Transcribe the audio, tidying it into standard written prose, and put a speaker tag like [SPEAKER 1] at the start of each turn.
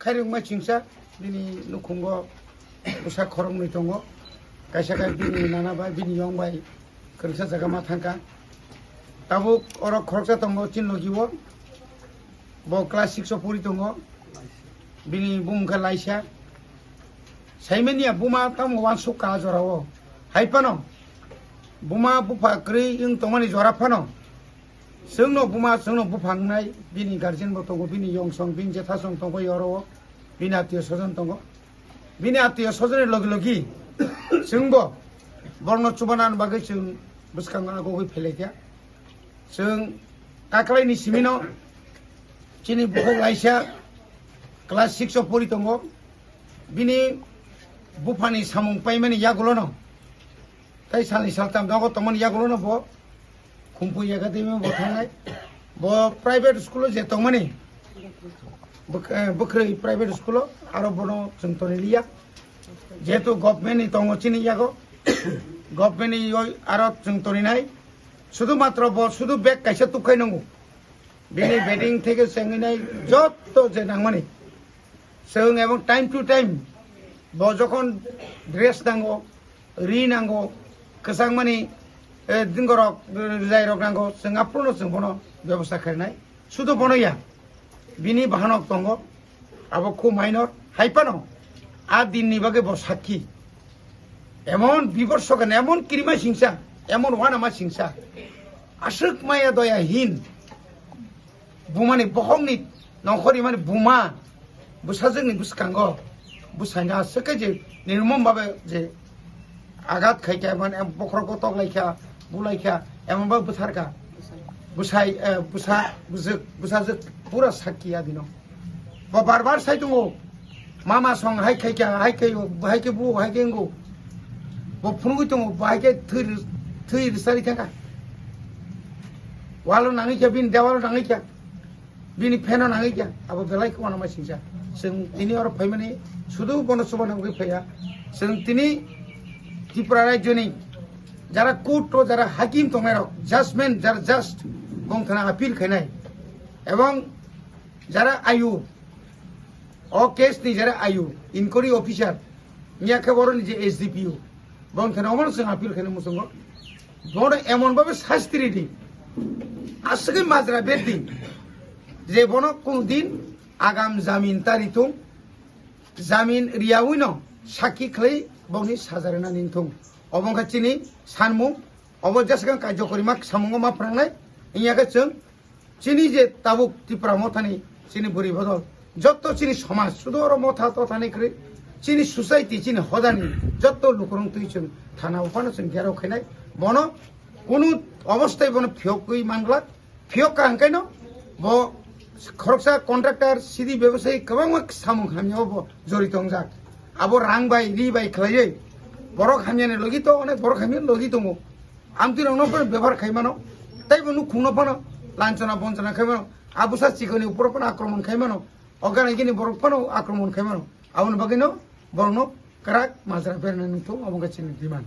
[SPEAKER 1] khairung ma chingsa bini nukhungo usa khorong ni tongo kaisa kai bini nana bai bini yong bai kerja jaga ma thangka tabuk oro khoroksa tongo chinlogiwo bo class 6 puri tongo bini bumka laisa saimenia buma tam wan suka jorawo haipano buma bupa kri ing tongmani jora phano sengno buma sengno bupangnai bini guardian bo tongo bini yongsong bin jetha song tongo yoro bini atiyo sojon tongo bini atiyo sojoner logi logi sengbo borno chubanan bagai seng buskangana gogoi phelekia seng kaklai ni simino chini bukhok laisa class 6 puri tongo bini bupani samung paimani yagulono tai sali saltam dogo tomani yagulono bo kumpu academy bo thangai bo private school je tomani bukrai private school aro bono chungtoni liya jetu government ni tongo chini yago government ni aro chungtoni nai শুধু মাত্র bo শুধু bag kaisa tukai nango bini bedding theke senginai jotto je nangmani seng এবং time to time bo যখন dress নাঙ্গো রি নাঙ্গো কেসাংমানি দিনগরক জাইরক নাঙ্গো जों আপ্রনো जों বনো ব্যবস্থা খাইনাই শুধু বনইয়া বিনি বাহানক দঙ্গ আবো খু মাইনর হাইপানো আ দিননি বাগে ব সাক্ষী এমন বিবর্ষকেন এমন কিরিমা সিংসা এমন ওয়ানামা সিংসা আশিক মায়া দয়াহীন বুমানি বহংনি নখরি মানে বুমা বুসাজोंनि बुसखांगो बुसायना सके जे निर्मम भाबे जे आघात खायखा माने बखरखौ तगलायखा बुलायखा एमन बा बुथारखा बुसाय बुसाजों पूरा साखिया दिनो बार बार साय दङ मामा सं हाय खायखा हाय खायो हायके बु हायकेंगो बो फुनुगै दङ बाहायके थै सारि थाखा वालो नाङैखा बिन देवालो नाङैखा बिनि फेनो नाङैखा आबो बेलायखौ वानामा सिंसा जों दिनै आरो फैमाने শুধু বনসভানে फैया जों दिनै त्रिपुरा रायजोनि যারা কোর্ট যারা হাকিম দङ জাজমেন্ট যারা জাস্ট গংথানা আপিল খাইনাय এবং যারা আয়ু ও কেসনি যারা আয়ু ইনকোয়ারি অফিসার নিয়াকে বড়নি যে এসডিপিও গংথানা অমন जों আপিল খাইনাय মুসঙ্গ বড় এমন ভাবে শাস্তি রেডি আজকে মাজরা বেদিন যে বন কোন দিন আগাম জামিন তারিথুম জামিন রিয়াউইনো সাক্ষী খাই বংনি সাজারেনা নিনথুম অবংখাচিনি সানমু অবজাসগাं কার্যকরিমা সামুঙ্গ मा फ्रांनाय इयाके जों চিনি যে তাবুক ত্রিপুরা মথানি চিনি বুড়ি বদল যত চিনি সমাজ শুধু আর মথা তথানি করে চিনি সোসাইটি চিনি হদানি যত লোকরং তুই जों থানা উপানো जों গেরাও খাইনাय বন কোনো অবস্থায় বন ফিয়কই মানলা ফিয়ক কাঙ্কাইনো ব খরকসা কন্ট্রাক্টর সিদি ব্যবসায়ী गोबां सामुं खामियाव जड़ित दंजाक आबो रां बाय रि बाय खालायै बर' खामियानि लगि तो अनेक बर' खामियानि लगि दङ आमतिनावनो व्यवहार खायमानो ताइबो नु खुंनो फानो लांचना बंचना खायमानो आबुसा चिकनि ऊपर पण आक्रमण खायमानो अगानायगिनि बर' फानो आक्रमण खायमानो आउन बागिनो बरनो कराक माजरा बेरनानि तो अबंगाचिनि दिमान